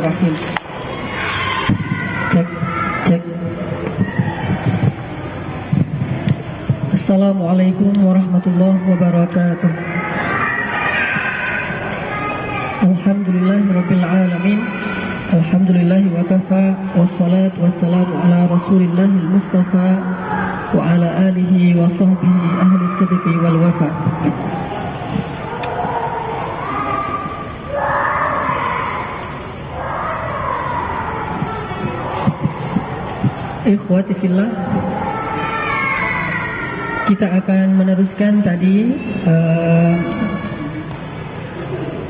Bismillahirrahmanirrahim. Cek, cek. Assalamualaikum warahmatullahi wabarakatuh. Alhamdulillahirabbil alamin. Alhamdulillahi wa kafa. Wassalatu wassalamu ala Rasulillahil Mustafa wa ala alihi wa sahbihi ahli sidqi wal wafa. Ikhwati fillah, kita akan meneruskan tadi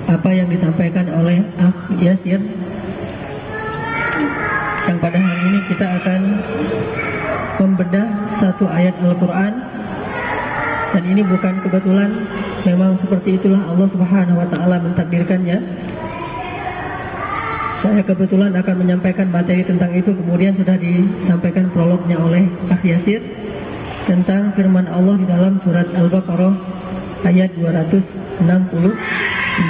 apa yang disampaikan oleh Akh Yasir, yang pada hari ini kita akan membedah satu ayat Al-Quran. Dan ini bukan kebetulan, memang seperti itulah Allah Subhanahu wa Ta'ala mentakdirkannya. Saya kebetulan akan menyampaikan materi tentang itu, kemudian sudah disampaikan prolognya oleh Akh Yasir tentang firman Allah di dalam surat Al-Baqarah ayat 269.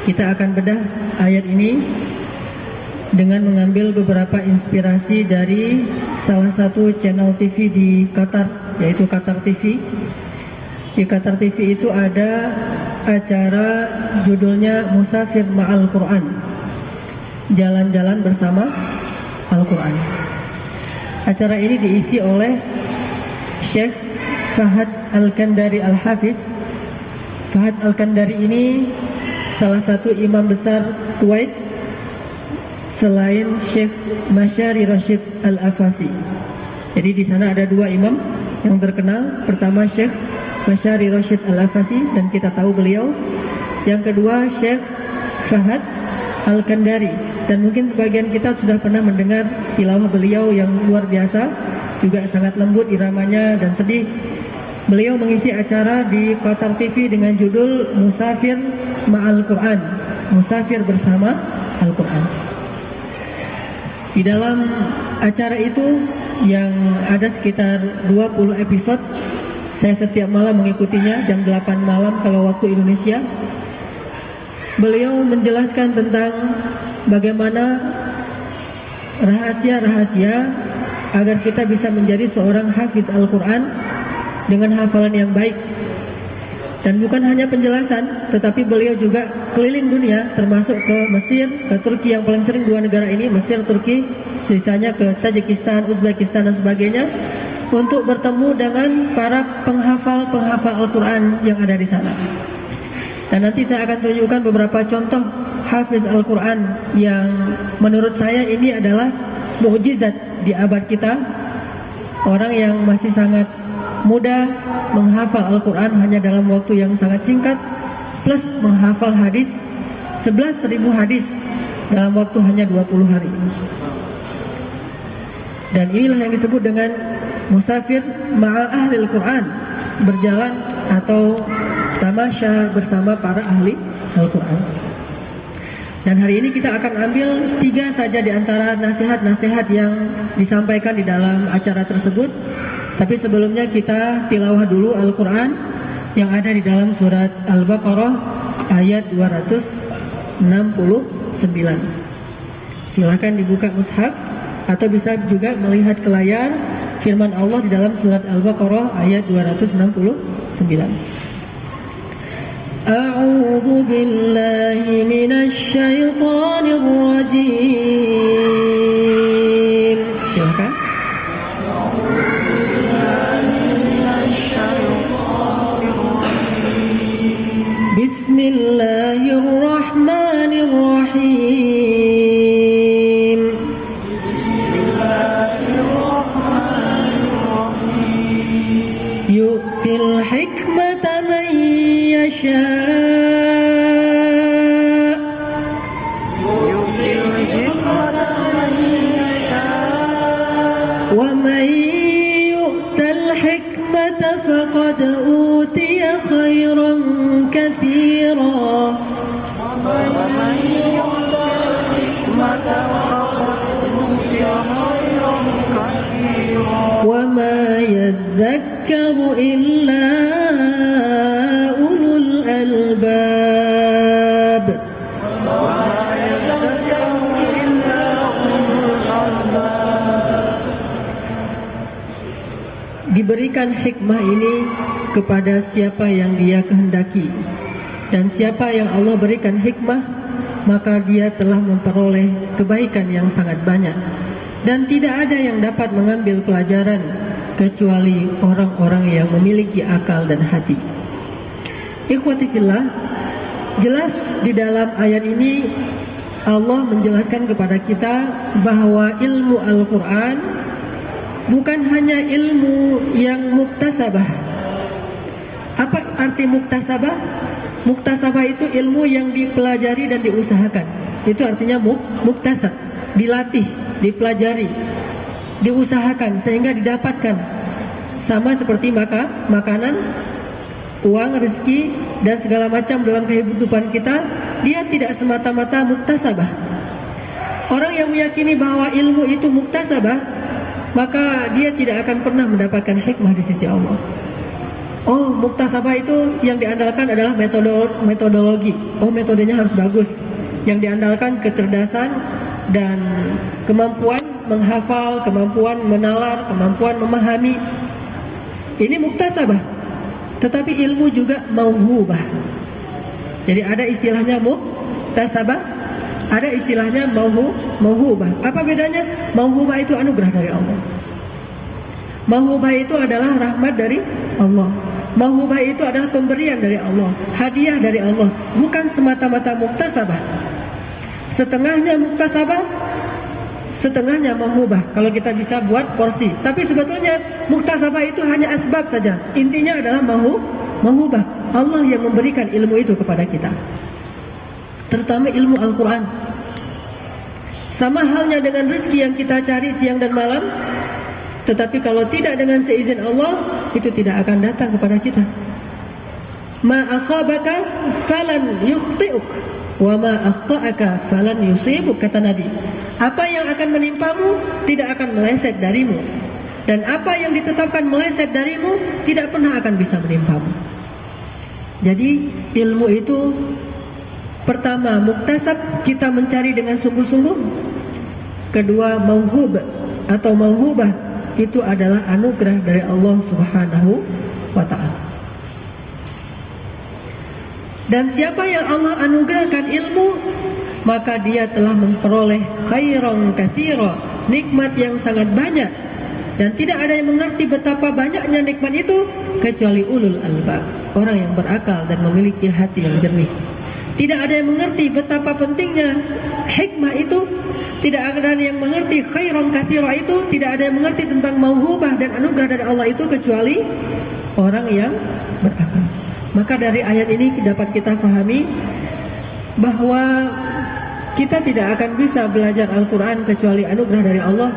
Kita akan bedah ayat ini dengan mengambil beberapa inspirasi dari salah satu channel TV di Qatar, yaitu Qatar TV. Di Qatar TV itu ada acara judulnya Musafir Ma'al Quran, jalan-jalan bersama Al-Quran. Acara ini diisi oleh Syekh Fahad Al-Kandari Al-Hafiz. Fahad Al-Kandari ini salah satu imam besar Kuwait selain Syekh Masyari Rashid Al-Afasi. Jadi di sana ada dua imam yang terkenal. Pertama Syekh Masyari Rashid Al-Afasi, dan kita tahu beliau. Yang kedua Syekh Fahad Al-Kandari, dan mungkin sebagian kita sudah pernah mendengar tilawah beliau yang luar biasa, juga sangat lembut iramanya dan sedih. Beliau mengisi acara di Qatar TV dengan judul Musafir Ma'al Quran, musafir bersama Al-Quran. Di dalam acara itu yang ada sekitar 20 episode, saya setiap malam mengikutinya jam 8 malam kalau waktu Indonesia. Beliau menjelaskan tentang bagaimana rahasia-rahasia agar kita bisa menjadi seorang hafiz Al-Quran dengan hafalan yang baik. Dan bukan hanya penjelasan, tetapi beliau juga keliling dunia, termasuk ke Mesir, ke Turki, yang paling sering dua negara ini, Mesir, Turki, sisanya ke Tajikistan, Uzbekistan dan sebagainya, untuk bertemu dengan para penghafal Al-Quran yang ada di sana. Dan nanti saya akan tunjukkan beberapa contoh hafiz Al-Quran yang menurut saya ini adalah mukjizat di abad kita. Orang yang masih sangat muda menghafal Al-Quran hanya dalam waktu yang sangat singkat, plus menghafal hadis 11.000 hadis dalam waktu hanya 20 hari. Dan inilah yang disebut dengan musafir ma'a ahli Al-Quran, berjalan atau tamasya bersama para ahli Al-Quran. Dan hari ini kita akan ambil 3 saja di antara nasihat-nasihat yang disampaikan di dalam acara tersebut. Tapi sebelumnya kita tilawah dulu Al-Quran yang ada di dalam surat Al-Baqarah ayat 269. Silakan dibuka mushaf atau bisa juga melihat ke layar firman Allah di dalam surat Al-Baqarah ayat 269. A'udzu billahi minasy syaithanir rajim. Silakan. Bismillahirrahmanirrahim. Yu'til hikmata man yasha'. ومن يؤت الحكمة فقد أوتي خيرا كثيرا وما يذكر إلا أولو الألباب. diberikan hikmah ini kepada siapa yang Dia kehendaki. Dan siapa yang Allah berikan hikmah, maka dia telah memperoleh kebaikan yang sangat banyak. Dan tidak ada yang dapat mengambil pelajaran kecuali orang-orang yang memiliki akal dan hati. Ikhwati fillah, jelas di dalam ayat ini Allah menjelaskan kepada kita bahwa ilmu Al-Quran bukan hanya ilmu yang muktasabah. Apa arti muktasabah? Muktasabah itu ilmu yang dipelajari dan diusahakan. Itu artinya muktasab, dilatih, dipelajari, diusahakan sehingga didapatkan. Sama seperti makanan, uang, rezeki dan segala macam dalam kehidupan kita, dia tidak semata-mata muktasabah. Orang yang meyakini bahwa ilmu itu muktasabah, maka dia tidak akan pernah mendapatkan hikmah di sisi Allah. Oh, muktasabah itu yang diandalkan adalah metodologi. Oh, metodenya harus bagus. Yang diandalkan kecerdasan dan kemampuan menghafal, kemampuan menalar, kemampuan memahami. Ini muktasabah. Tetapi ilmu juga mauhubah. Jadi ada istilahnya muktasabah, ada istilahnya mauhubah. Apa bedanya? Mauhubah itu anugerah dari Allah. Mauhubah itu adalah rahmat dari Allah. Mauhubah itu adalah pemberian dari Allah, hadiah dari Allah, bukan semata-mata muktasabah. Setengahnya muktasabah, setengahnya mauhubah. Kalau kita bisa buat porsi. Tapi sebetulnya muktasabah itu hanya asbab saja. Intinya adalah mauhubah. Allah yang memberikan ilmu itu kepada kita. Terutama ilmu Al-Quran. Sama halnya dengan rezeki yang kita cari siang dan malam. Tetapi kalau tidak dengan seizin Allah, itu tidak akan datang kepada kita. Ma asabaka falan yukhti'uk wa ma akhta'aka falan yusibuk, kata Nabi. Apa yang akan menimpamu tidak akan meleset darimu, dan apa yang ditetapkan meleset darimu tidak pernah akan bisa menimpamu. Jadi ilmu itu pertama muktasab, kita mencari dengan sungguh-sungguh. Kedua mauhub atau mauhubah, itu adalah anugerah dari Allah Subhanahu wa ta'ala. Dan siapa yang Allah anugerahkan ilmu, maka dia telah memperoleh khairan katsira, nikmat yang sangat banyak. Dan tidak ada yang mengerti betapa banyaknya nikmat itu kecuali ulul albab, orang yang berakal dan memiliki hati yang jernih. Tidak ada yang mengerti betapa pentingnya hikmah itu. Tidak ada yang mengerti khairan katsira itu. Tidak ada yang mengerti tentang mauhubah dan anugerah dari Allah itu kecuali orang yang berakal. Maka dari ayat ini dapat kita pahami bahwa kita tidak akan bisa belajar Al-Quran kecuali anugerah dari Allah.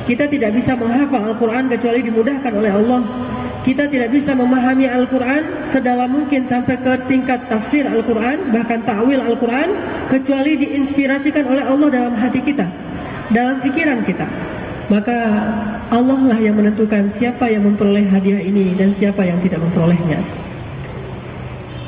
Kita tidak bisa menghafal Al-Quran kecuali dimudahkan oleh Allah. Kita tidak bisa memahami Al-Quran sedalam mungkin sampai ke tingkat tafsir Al-Quran, bahkan ta'wil Al-Quran, kecuali diinspirasikan oleh Allah dalam hati kita, dalam pikiran kita. Maka Allah lah yang menentukan siapa yang memperoleh hadiah ini dan siapa yang tidak memperolehnya.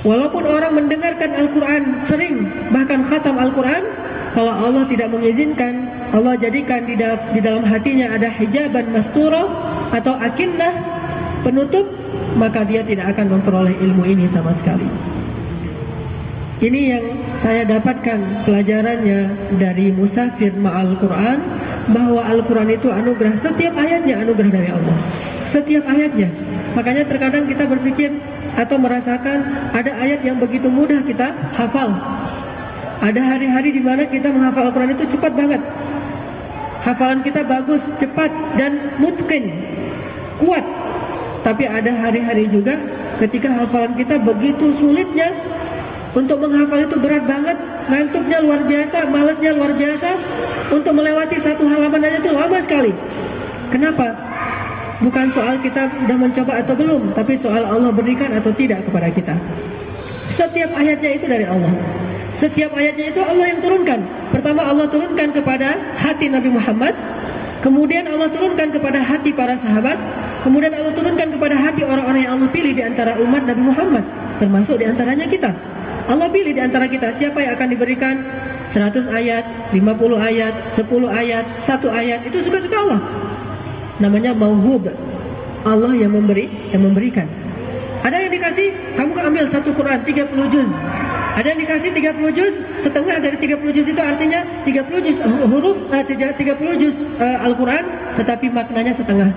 Walaupun orang mendengarkan Al-Quran sering, bahkan khatam Al-Quran, kalau Allah tidak mengizinkan, Allah jadikan di dalam hatinya ada hijaban mastura atau akinnah, penutup, maka dia tidak akan memperoleh ilmu ini sama sekali. Ini yang saya dapatkan pelajarannya dari Musafir Ma'al Quran, bahwa Al-Quran itu anugerah. Setiap ayatnya anugerah dari Allah, setiap ayatnya. Makanya terkadang kita berpikir atau merasakan ada ayat yang begitu mudah kita hafal. Ada hari-hari di mana kita menghafal Al-Quran itu cepat banget. Hafalan kita bagus, cepat, dan mutqin, kuat. Tapi ada hari-hari juga ketika hafalan kita begitu sulitnya. Untuk menghafal itu berat banget, ngantuknya luar biasa, malasnya luar biasa. Untuk melewati satu halaman aja itu lama sekali. Kenapa? Bukan soal kita sudah mencoba atau belum, tapi soal Allah berikan atau tidak kepada kita. Setiap ayatnya itu dari Allah. Setiap ayatnya itu Allah yang turunkan. Pertama Allah turunkan kepada hati Nabi Muhammad, kemudian Allah turunkan kepada hati para sahabat, kemudian Allah turunkan kepada hati orang-orang yang Allah pilih di antara umat Nabi Muhammad, termasuk di antaranya kita. Allah pilih di antara kita siapa yang akan diberikan 100 ayat, 50 ayat, 10 ayat, 1 ayat. Itu suka-suka Allah. Namanya mauhub. Allah yang memberikan. Ada yang dikasih, kamu ambil satu Quran 30 juz. Ada yang dikasih 30 juz, setengah dari 30 juz itu artinya 30 juz huruf, 30 juz Al-Quran, tetapi maknanya setengah,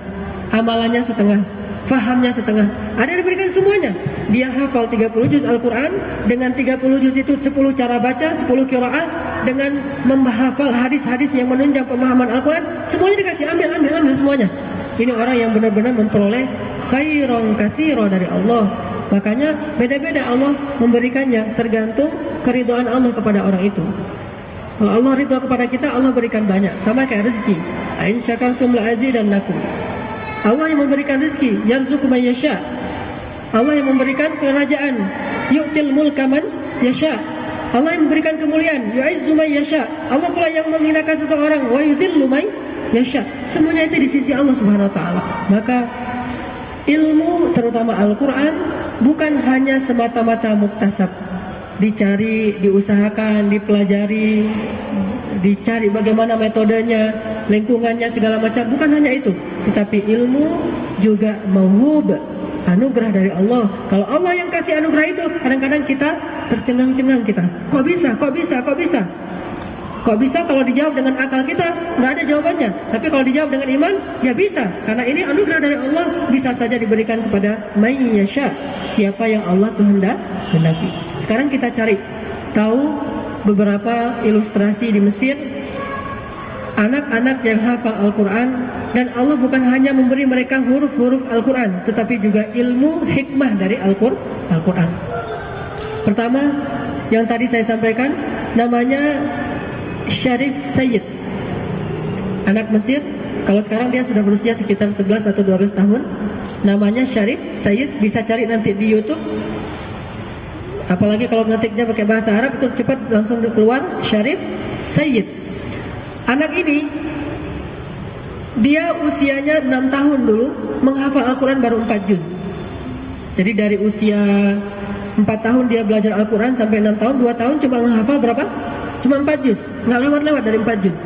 amalannya setengah, fahamnya setengah. Ada yang diberikan semuanya. Dia hafal 30 juz Al-Quran, dengan 30 juz itu 10 cara baca, 10 qiraah, dengan menghafal hadis-hadis yang menunjang pemahaman Al-Quran, semuanya dikasih, ambil semuanya. Ini orang yang benar-benar memperoleh khairan katsira dari Allah. Makanya beda-beda Allah memberikannya, tergantung keridhaan Allah kepada orang itu. Kalau Allah ridha kepada kita, Allah berikan banyak. Sama kayak rezeki. In syakartum la azidannakum. Allah yang memberikan rezeki, yarzuqu man yasha. Allah yang memberikan kerajaan, yu'til mulka man yasha. Allah yang memberikan kemuliaan, yu'izzu man yasha. Allah pula yang menghinakan seseorang, wa yudhillu man yasha. Semuanya itu di sisi Allah Subhanahu wa taala. Maka ilmu, terutama Al-Quran, bukan hanya semata-mata muktasab, dicari, diusahakan, dipelajari, dicari bagaimana metodenya, lingkungannya, segala macam. Bukan hanya itu, tetapi ilmu juga mauhub, anugerah dari Allah. Kalau Allah yang kasih anugerah itu, kadang-kadang kita tercengang-cengang kita. Kok bisa? Kok bisa kalau dijawab dengan akal kita? Nggak ada jawabannya. Tapi kalau dijawab dengan iman, ya bisa. Karena ini anugerah dari Allah, bisa saja diberikan kepada may yasha, siapa yang Allah kehendaki. Sekarang kita cari tahu beberapa ilustrasi di Mesir, anak-anak yang hafal Al-Quran, dan Allah bukan hanya memberi mereka huruf-huruf Al-Quran, tetapi juga ilmu hikmah dari Al-Quran. Pertama, yang tadi saya sampaikan, namanya Syarif Sayyid, anak Mesir. Kalau sekarang dia sudah berusia sekitar 11 atau 12 tahun. Namanya Syarif Sayyid, bisa cari nanti di YouTube. Apalagi kalau ngetiknya pakai bahasa Arab itu cepat langsung keluar, Syarif Sayyid. Anak ini, dia usianya 6 tahun dulu, menghafal Al-Quran baru 4 juz. Jadi dari usia 4 tahun dia belajar Al-Quran sampai 6 tahun, 2 tahun cuma menghafal berapa? Cuma 4 juz, nggak lewat-lewat dari 4 juz.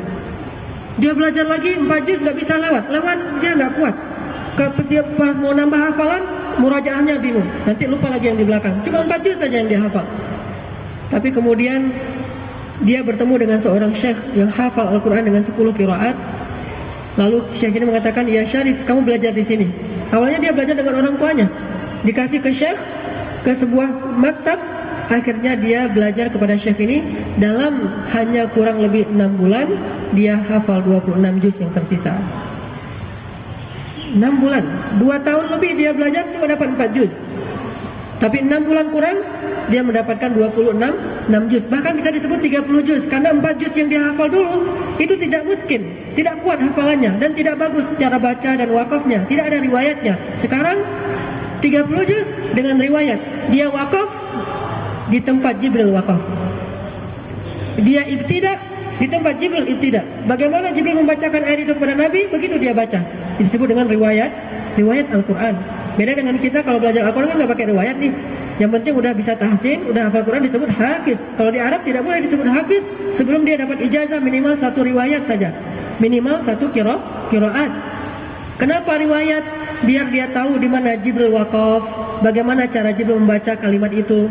Dia belajar lagi 4 juz, nggak bisa lewat dia nggak kuat. Pas mau nambah hafalan, murajaahnya bingung, nanti lupa lagi yang di belakang. Cuma 4 juz saja yang dia hafal. Tapi kemudian dia bertemu dengan seorang syekh yang hafal Al-Quran dengan 10 qiraat. Lalu syekh ini mengatakan, ya Syarif, kamu belajar di sini. Awalnya dia belajar dengan orang tuanya, dikasih ke syekh, ke sebuah maktab. Akhirnya dia belajar kepada syekh ini. Dalam hanya kurang lebih 6 bulan, dia hafal 26 juz yang tersisa. 6 bulan, 2 tahun lebih dia belajar cuma dapat 4 juz. Tapi 6 bulan kurang, dia mendapatkan 26 juz. Bahkan bisa disebut 30 juz, karena 4 juz yang dia hafal dulu itu tidak mungkin, tidak kuat hafalannya, dan tidak bagus cara baca dan wakafnya, tidak ada riwayatnya. Sekarang 30 juz dengan riwayat. Dia wakaf di tempat Jibril wakaf. Dia ibtidak di tempat Jibril ibtidak. Bagaimana Jibril membacakan ayat itu kepada Nabi, begitu dia baca. Disebut dengan riwayat Al-Quran. Beda dengan kita, kalau belajar Al-Quran kan nggak pakai riwayat nih. Yang penting udah bisa tahsin, udah hafal Quran, disebut hafiz. Kalau di Arab tidak boleh disebut hafiz sebelum dia dapat ijazah minimal 1 riwayat saja, minimal 1 qiraat. Kenapa riwayat? Biar dia tahu di mana Jibril wakaf, bagaimana cara Jibril membaca kalimat itu.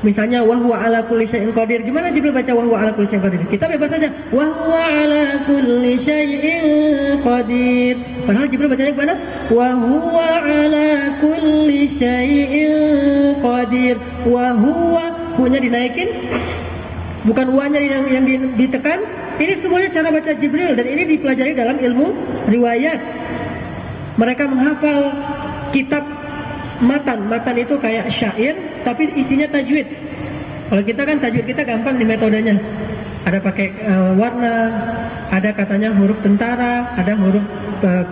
Misalnya wahwa ala kulli syai'in qadir. Gimana Jibril baca wahwa ala kulli syai'in qadir? Kita bebas saja, wahwa ala kulli syai'in qadir. Padahal Jibril bacanya gimana? Wahwa ala kulli syai'in qadir. Wahwa, hu-nya dinaikin, bukan wa-nya yang ditekan. Ini semuanya cara baca Jibril, dan ini dipelajari dalam ilmu riwayat. Mereka menghafal kitab matan. Matan itu kayak syair, tapi isinya tajwid. Kalau kita kan tajwid kita gampang di metodenya. Ada pakai warna, ada katanya huruf tentara, ada huruf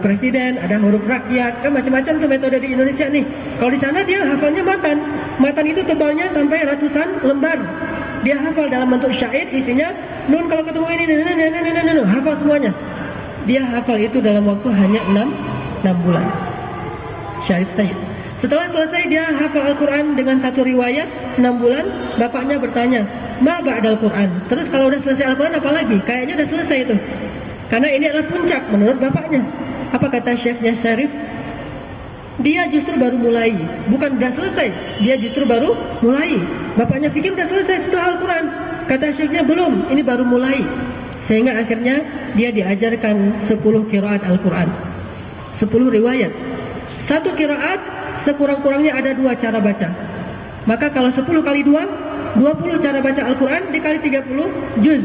presiden, ada huruf rakyat, kan macam-macam tuh metode di Indonesia nih. Kalau di sana dia hafalnya matan. Matan itu tebalnya sampai ratusan lembar. Dia hafal dalam bentuk syair, isinya nun kalau ketemu ini, hafal semuanya. Dia hafal itu dalam waktu hanya 6 bulan. Syarif Sayyid. Setelah selesai dia hafal Al-Quran dengan 1 riwayat 6 bulan, bapaknya bertanya, ma ba'dal Quran? Terus kalau udah selesai Al-Quran apa lagi? Kayaknya udah selesai itu. Karena ini adalah puncak menurut bapaknya. Apa kata syekhnya Syarif? Dia justru baru mulai, bukan udah selesai. Dia justru baru mulai. Bapaknya pikir udah selesai setelah Al-Quran. Kata syekhnya belum, ini baru mulai. Sehingga akhirnya dia diajarkan 10 qiraat Al-Quran, 10 riwayat. Satu qiraat sekurang-kurangnya ada 2 cara baca. Maka kalau 10 kali 2, 20 cara baca Al-Quran dikali 30 juz.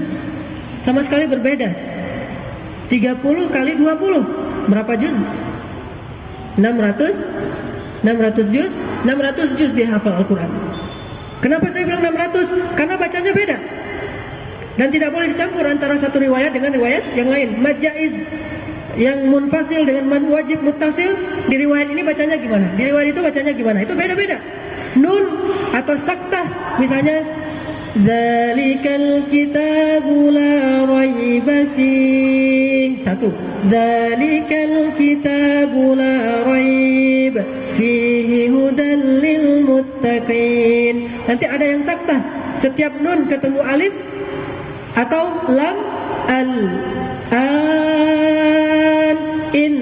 Sama sekali berbeda. 30 kali 20 berapa juz? 600 juz. 600 juz dia hafal Al-Quran. Kenapa saya bilang 600? Karena bacanya beda. Dan tidak boleh dicampur antara satu riwayat dengan riwayat yang lain. Mad jaiz yang munfasil dengan mad wajib muttasil, di riwayat ini bacanya gimana? Di riwayat itu bacanya gimana? Itu beda-beda. Nun atau saktah, misalnya Zalikal kitabu la raiba fihi. Satu. Zalikal kitabu la raiba fihi hudan lil muttaqin. Nanti ada yang saktah. Setiap nun ketemu alif atau lam, al, an, in,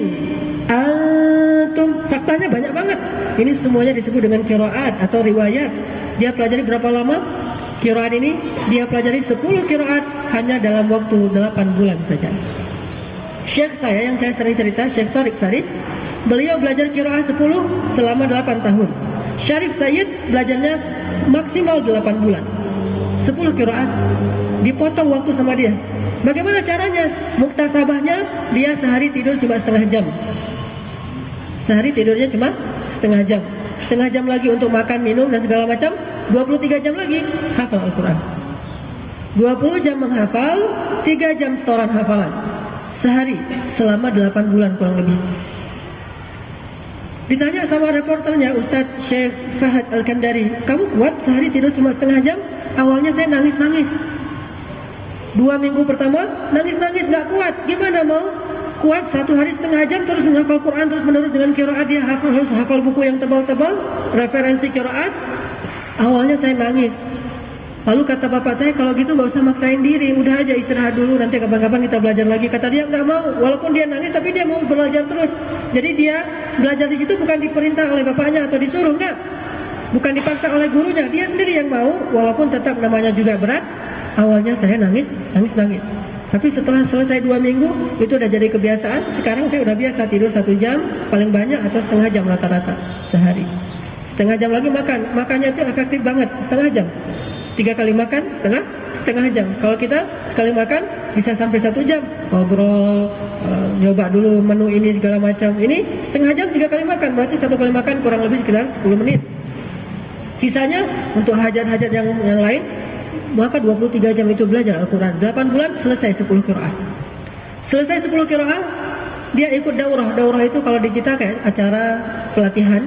antum. Saktahnya banyak banget. Ini semuanya disebut dengan qiraat atau riwayat. Dia pelajari berapa lama? Qiraat ini dia pelajari 10 qiraat hanya dalam waktu 8 bulan saja. Syekh saya yang saya sering cerita, Syekh Tariq Faris, beliau belajar qiraat 10 selama 8 tahun. Syarif Sayyid belajarnya maksimal 8 bulan. 10 qiraat dipotong waktu sama dia. Bagaimana caranya? Muktasabahnya dia sehari tidur cuma setengah jam. Sehari tidurnya cuma setengah jam. Setengah jam lagi untuk makan, minum dan segala macam. 23 jam lagi hafal Al-Quran. 20 jam menghafal, 3 jam setoran hafalan. Sehari selama 8 bulan kurang lebih. Ditanya sama reporternya, Ustadz Syekh Fahad Al-Kandari, kamu kuat sehari tidur cuma setengah jam? Awalnya saya nangis-nangis. 2 minggu pertama nangis-nangis gak kuat. Gimana mau kuat 1 hari setengah jam terus menghafal Quran terus menerus dengan qiraat? Dia harus hafal buku yang tebal-tebal, referensi qiraat. Awalnya saya nangis. Lalu kata bapak saya, kalau gitu gak usah maksain diri, udah aja istirahat dulu, nanti kapan-kapan kita belajar lagi. Kata dia gak mau, walaupun dia nangis tapi dia mau belajar terus. Jadi dia belajar di situ bukan diperintah oleh bapaknya atau disuruh, enggak. Bukan dipaksa oleh gurunya, dia sendiri yang mau, walaupun tetap namanya juga berat. Awalnya saya nangis. Tapi setelah selesai 2 minggu, itu udah jadi kebiasaan. Sekarang saya udah biasa tidur 1 jam, paling banyak atau setengah jam rata-rata sehari. Setengah jam lagi makan. Makannya itu efektif banget, setengah jam. 3 kali makan, setengah jam. Kalau kita sekali makan, bisa sampai 1 jam. Ngobrol, nyoba dulu menu ini segala macam. Ini setengah jam 3 kali makan. Berarti 1 kali makan kurang lebih sekitar 10 menit. Sisanya untuk hajat-hajat yang lain, maka 23 jam itu belajar Al-Quran. 8 bulan selesai 10 qiraat. Selesai 10 qiraat, dia ikut daurah. Daurah itu kalau di kita kayak acara pelatihan.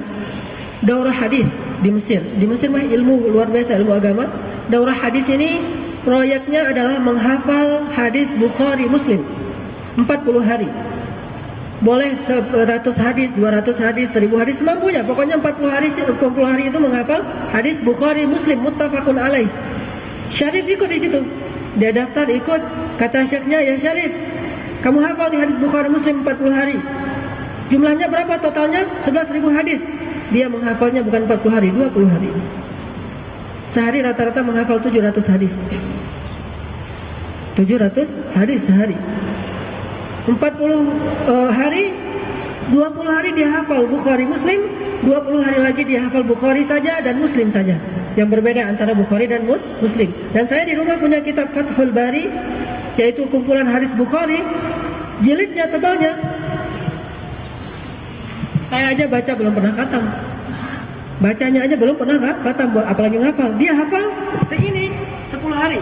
Daurah hadis di Mesir. Di Mesir mah ilmu luar biasa, ilmu agama. Daurah hadis ini proyeknya adalah menghafal hadis Bukhari Muslim 40 hari. Boleh 100 hadis, 200 hadis, 1000 hadis semampunya. Pokoknya 40 hari itu menghafal hadis Bukhari Muslim muttafaqun alaih. Syarif ikut di situ. Dia daftar ikut. Kata syekhnya, ya Syarif, kamu hafal di hadis Bukhari Muslim 40 hari. Jumlahnya berapa totalnya? 11.000 hadis. Dia menghafalnya bukan 40 hari, 20 hari. Sehari rata-rata menghafal 700 hadis. 700 hadis sehari. 40 hari, 20 hari dia hafal Bukhari Muslim, 20 hari lagi dia hafal Bukhari saja dan Muslim saja. Yang berbeda antara Bukhari dan Muslim. Dan saya di rumah punya kitab Fathul Bari, yaitu kumpulan hadis Bukhari. Jilidnya, tebalnya, saya aja baca belum pernah khatam. Bacanya aja belum pernah khatam, apalagi ngafal. Dia hafal segini 10 hari.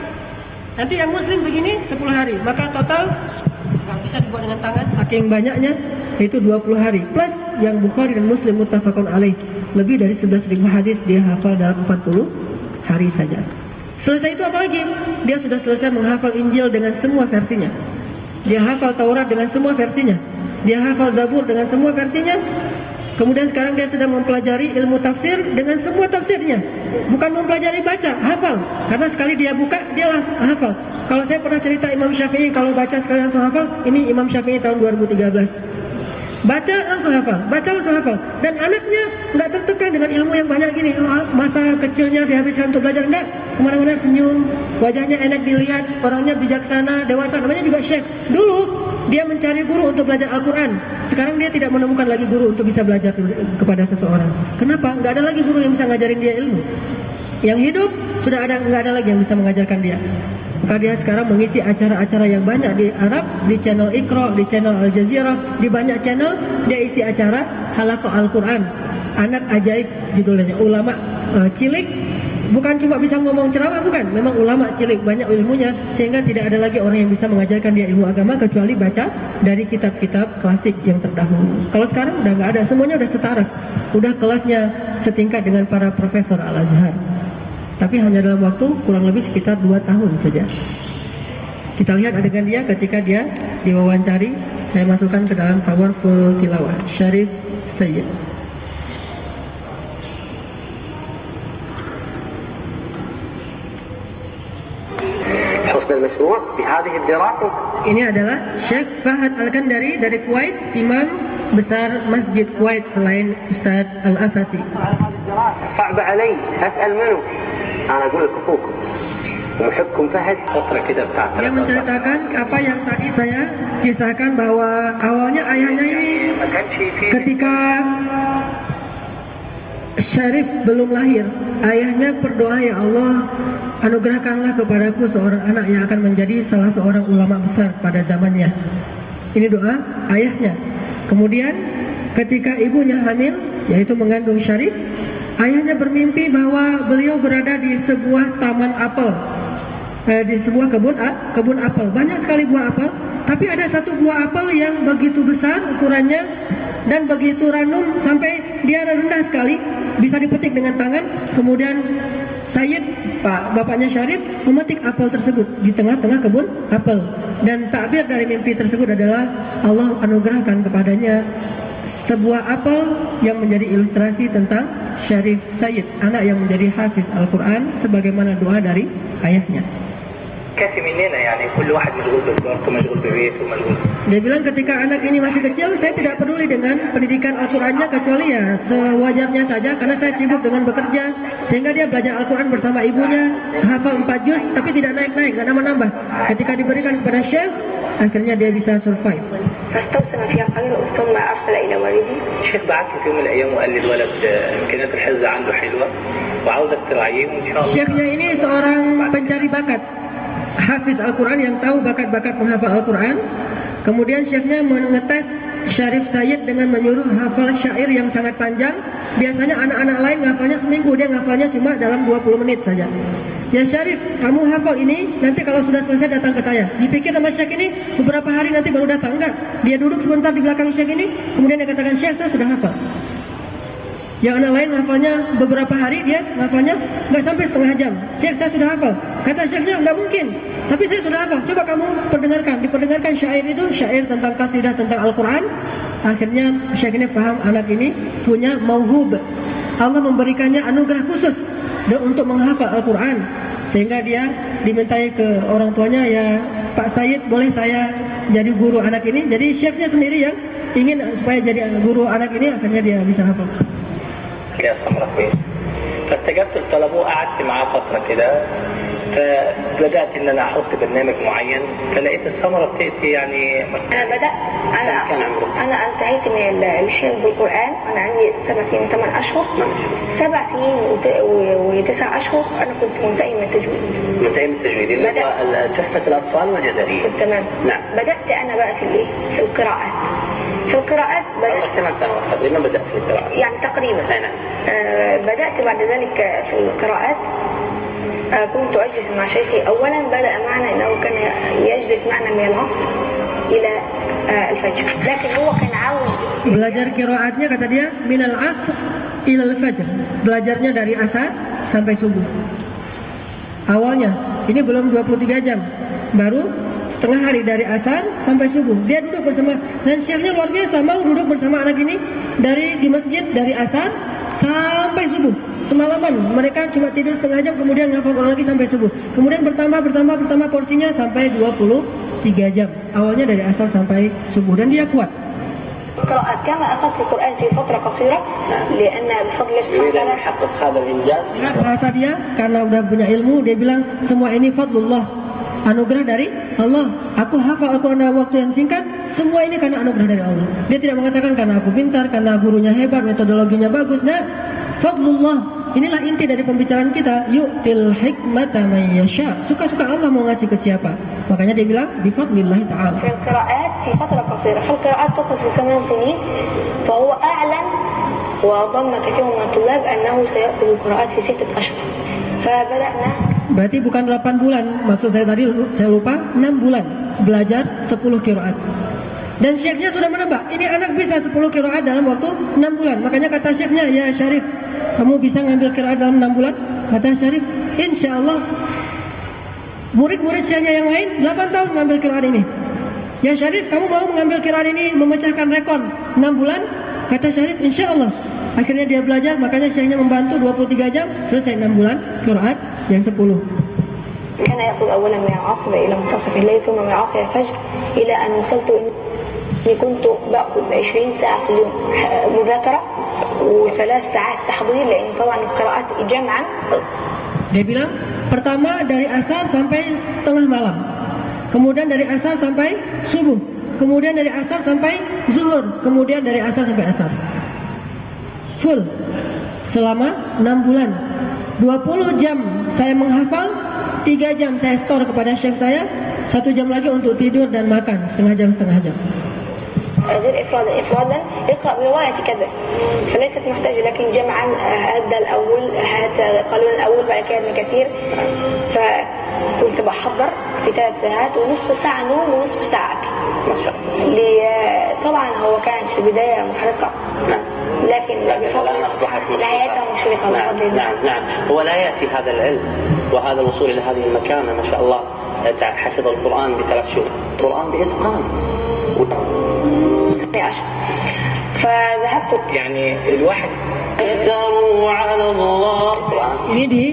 Nanti yang Muslim segini 10 hari. Maka total nggak bisa dibuat dengan tangan, saking banyaknya, itu 20 hari. Plus yang Bukhari dan Muslim muttafaqun alaih, lebih dari 11.000 hadis dia hafal dalam 40 hari saja. Selesai itu apa lagi? Dia sudah selesai menghafal Injil dengan semua versinya. Dia hafal Taurat dengan semua versinya. Dia hafal Zabur dengan semua versinya. Kemudian sekarang dia sedang mempelajari ilmu tafsir dengan semua tafsirnya. Bukan mempelajari baca, hafal. Karena sekali dia buka, dia hafal. Kalau saya pernah cerita Imam Syafi'i, kalau baca sekali langsung hafal. Ini Imam Syafi'i tahun 2013. baca langsung hafal, baca langsung hafal. Dan anaknya nggak tertekan dengan ilmu yang banyak gini. Masa kecilnya dihabiskan untuk belajar, enggak. Kemana-mana senyum, wajahnya enak dilihat, orangnya bijaksana, dewasa, namanya juga syekh. Dulu dia mencari guru untuk belajar Al-Quran. Sekarang dia tidak menemukan lagi guru untuk bisa belajar kepada seseorang. Kenapa? Nggak ada lagi guru yang bisa ngajarin dia ilmu. Yang hidup sudah ada, nggak ada lagi yang bisa mengajarkan dia. Maka dia sekarang mengisi acara-acara yang banyak di Arab, di channel Iqra, di channel Al Jazeera, di banyak channel dia isi acara halaqah Al-Quran. Anak ajaib judulnya, ulama cilik. Bukan cuma bisa ngomong ceramah, bukan. Memang ulama cilik, banyak ilmunya. Sehingga tidak ada lagi orang yang bisa mengajarkan dia ilmu agama kecuali baca dari kitab-kitab klasik yang terdahulu. Kalau sekarang udah nggak ada, semuanya udah setaraf. Udah kelasnya setingkat dengan para profesor Al-Azhar. Tapi hanya dalam waktu kurang lebih sekitar 2 tahun saja. Kita lihat adegan dia ketika dia diwawancari. Saya masukkan ke dalam Powerful Tilawah, Syarif Sayyid. Ini adalah Syekh Fahad Al-Kandari dari Kuwait, imam besar Masjid Kuwait selain Ustaz Al-Afasi. صعب علي أسأل منه أنا أقول لك أخوكم ومحبكم فهد فترة كده بتاعت. Dia menceritakan apa yang tadi saya kisahkan, bahwa awalnya ayahnya ini ketika Syarif belum lahir, ayahnya berdoa, ya Allah, anugerahkanlah kepadaku seorang anak yang akan menjadi salah seorang ulama besar pada zamannya. Ini doa ayahnya. Kemudian ketika ibunya hamil, yaitu mengandung Syarif, ayahnya bermimpi bahwa beliau berada di sebuah taman apel, di sebuah kebun apel. Banyak sekali buah apel, tapi ada satu buah apel yang begitu besar ukurannya dan begitu ranum sampai dia rendah sekali, bisa dipetik dengan tangan. Kemudian Sayyid, bapaknya Syarif, memetik apel tersebut di tengah-tengah kebun apel. Dan takbir dari mimpi tersebut adalah Allah anugerahkan kepadanya sebuah apel yang menjadi ilustrasi tentang Syarif Sayyid, anak yang menjadi hafiz Al-Quran sebagaimana doa dari ayahnya. كافي مننا يعني كل واحد مشغول بتجارته مشغول ببيته مشغول. Dia bilang ketika anak ini masih kecil, saya tidak peduli dengan pendidikan Al-Qurannya kecuali ya sewajarnya saja, karena saya sibuk dengan bekerja. Sehingga dia belajar Al-Quran bersama ibunya, hafal 4 juz, tapi tidak naik-naik, tidak nambah-nambah. Ketika diberikan kepada Syekh, akhirnya dia bisa survive. فاستوسم فيها قليل ثم أرسل إلى والدي. الشيخ بعت لي في يوم من الأيام وقال لي الولد إمكانيات الحفظ عنده حلوة وعاوزك تراعيه وإن شاء الله. Syekhnya ini seorang pencari bakat, hafiz Al-Quran yang tahu bakat-bakat menghafal Al-Quran. Kemudian syekhnya mengetes Syarif Sayyid dengan menyuruh hafal syair yang sangat panjang. Biasanya anak-anak lain ngafalnya seminggu, dia ngafalnya cuma dalam 20 menit saja. Ya Syarif, kamu hafal ini, nanti kalau sudah selesai datang ke saya. Dipikir sama syekh ini beberapa hari nanti baru datang, enggak. Dia duduk sebentar di belakang syekh ini, kemudian dia katakan, Syekh, saya sudah hafal. Yang anak lain hafalnya beberapa hari, dia hafalnya nggak sampai setengah jam. Syekh, saya sudah hafal. Kata syekhnya, nggak mungkin. Tapi saya sudah hafal. Coba kamu perdengarkan. Diperdengarkan syair itu, syair tentang kasidah tentang Al-Quran. Akhirnya syekh ini paham anak ini punya mauhub. Allah memberikannya anugerah khusus untuk menghafal Al-Quran. Sehingga dia dimintai ke orang tuanya, ya Pak Sayyid, boleh saya jadi guru anak ini? Jadi syekhnya sendiri yang ingin supaya jadi guru anak ini, akhirnya dia bisa hafal. يا سمرة كويس. فاستجبت لطلبه وقعدت معاه فترة كده، فبدأت إن أنا أحط برنامج معين، فلقيت الثمرة بتأتي يعني. أنا بدأت أنا انتهيت من الحفظ القرآن وأنا عندي 7 سنين 8 أشهر. 7 سنين و9 أشهر أنا كنت منتهي من التجويد. منتهي من التجويد اللي هو تحفة الأطفال والجزرية. تمام. نعم. بدأت أنا بقى في القراءات. في القراءات بدأت 8 سنوات تقريبا بدأت في القراءة. يعني تقريبا. نعم. بدأت بعد ذلك في القراءات. كنت أجلس مع شيخي. أولا بدأ معنا أنه كان يجلس معنا من العصر إلى الفجر. لكن هو كان عاوز belajar qiraatnya, kata dia, minal asr ilal fajr. Belajarnya dari asar sampai subuh. Awalnya ini belum 23 jam, baru setengah hari dari asar sampai subuh. Dia duduk bersama, dan syekhnya luar biasa, mau duduk bersama anak ini di masjid dari asar sampai subuh. Semalaman mereka cuma tidur setengah jam, kemudian ngafal Quran lagi sampai subuh. Kemudian bertambah porsinya sampai 23 jam. Awalnya dari asar sampai subuh, dan dia kuat. قراءات كما أخذت القرآن في فترة قصيرة لأن بفضل الله سبحانه يريد أن وتعالى يحقق هذا الإنجاز. Ingat bahasa dia, karena udah punya ilmu, dia bilang semua ini fadlullah, anugerah dari Allah. Aku hafal Al-Quran dalam waktu yang singkat, semua ini karena anugerah dari Allah. Dia tidak mengatakan karena aku pintar, karena gurunya hebat, metodologinya bagus. Nah, fadlullah. Inilah inti dari pembicaraan kita. Yu'til hikmata man yasha. Suka-suka Allah mau ngasih ke siapa. Makanya dia bilang bifadlillahi ta'ala. في القراءات في فترة قصيرة، فالقراءات تأخذ في 8 سنين، فهو أعلن وظن كثير من الطلاب أنه سيأخذ القراءات في 6 أشهر. فبدأنا. Berarti bukan 8 bulan. Maksud saya tadi saya lupa, 6 bulan belajar 10 qiraat. Dan syekhnya sudah menebak, ini anak bisa 10 qiraat dalam waktu 6 bulan. Makanya kata syekhnya, ya Syarif, kamu bisa ngambil qiraat dalam 6 bulan? Kata Syarif, insya Allah. Murid-murid syekhnya yang lain 8 tahun ngambil qiraat ini. Ya Syarif, kamu mau mengambil qiraat ini, memecahkan rekor 6 bulan? Kata Syarif, insya Allah. Akhirnya dia belajar, makanya syekhnya membantu 23 jam, selesai 6 bulan qiraat yang 10. كان يأخذ أولا من العصر إلى منتصف الليل، ثم من العصر إلى الفجر، إلى أن وصلت إني كنت بأخذ 20 ساعة في اليوم مذاكرة و3 ساعات تحضير، لأن طبعا القراءات جمعا. Dia bilang pertama dari asar sampai tengah malam, kemudian dari asar sampai subuh, kemudian dari asar sampai zuhur, kemudian dari asar sampai asar. Full selama 6 bulan. 20 jam saya menghafal, 3 jam saya store kepada syekh saya, 1 jam lagi untuk tidur dan makan, setengah jam. غير إفرادا اقرأ برواية كذا، فليست محتاجة، لكن جمعا هذا الأول، هذا قانون الأول، بعد كده ابن كثير. فكنت بحضر في 3 ساعات ونصف ساعة نوم ونصف ساعة أكل. ما شاء الله. طبعا هو كانت في البداية محرقة، نعم. لكن بفضل الآن أصبحت مشرقة. نهايتها مشرقة بفضل الله. نعم. هو لا يأتي هذا العلم وهذا الوصول إلى هذه المكانة ما شاء الله. حفظ القرآن ب3 شهور، القرآن بإتقان. فذهبت يعني الواحد افتروا على الله. Ini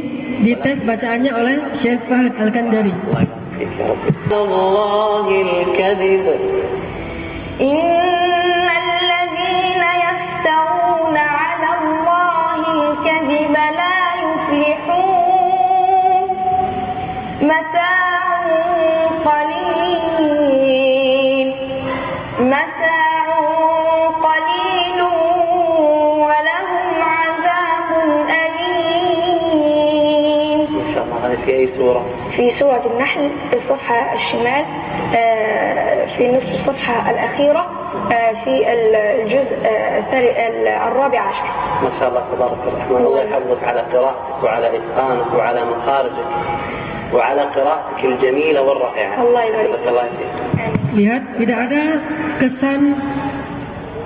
dites bacaannya oleh Syekh Fahad Al-Kandari. الله يبارك فيك يا رب. الله الكذب. إن الذين يفترون على الله الكذب لا يفلحون، متاع قليل ولهم عذاب أليم. ما شاء الله. هذه في أي سورة؟ في سورة النحل في الصفحة الشمال، في نصف الصفحة الأخيرة، في الجزء 14. ما شاء الله تبارك الرحمن. الله يحفظك على قراءتك وعلى إتقانك وعلى مخارجك وعلى قراءتك الجميلة والرائعة. الله يبارك حفظك الله يا شيخ. Lihat, tidak ada kesan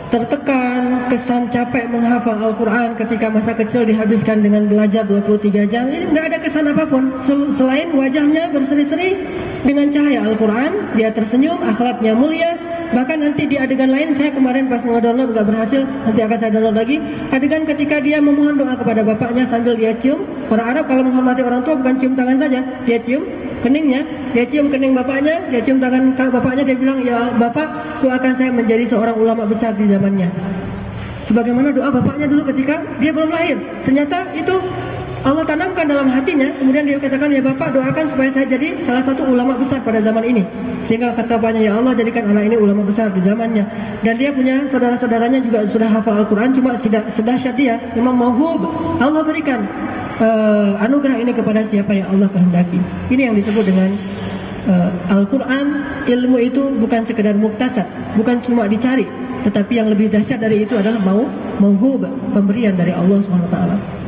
tertekan, kesan capek menghafal Al-Quran ketika masa kecil dihabiskan dengan belajar 23 jam. Ini tidak ada kesan apapun selain wajahnya berseri-seri dengan cahaya Al-Quran. Dia tersenyum, akhlaknya mulia. Bahkan nanti di adegan lain, saya kemarin pas nge-download nggak berhasil, nanti akan saya download lagi. Adegan ketika dia memohon doa kepada bapaknya sambil dia cium. Orang Arab kalau menghormati orang tua bukan cium tangan saja, dia cium keningnya, dia cium kening bapaknya, dia cium tangan bapaknya, dia bilang, ya Bapak, doakan saya menjadi seorang ulama besar di zamannya. Sebagaimana doa bapaknya dulu ketika dia belum lahir. Ternyata itu Allah tanamkan dalam hatinya. Kemudian dia katakan, ya Bapak, doakan supaya saya jadi salah satu ulama besar pada zaman ini. Sehingga kata bapaknya, ya Allah, jadikan anak ini ulama besar di zamannya. Dan dia punya saudara-saudaranya juga sudah hafal Al-Quran, cuma sedahsyat dia, memang mauhub. Allah berikan anugerah ini kepada siapa yang Allah kehendaki. Ini yang disebut dengan Al-Quran. Ilmu itu bukan sekedar muktasab, bukan cuma dicari, tetapi yang lebih dahsyat dari itu adalah mauhub, pemberian dari Allah SWT.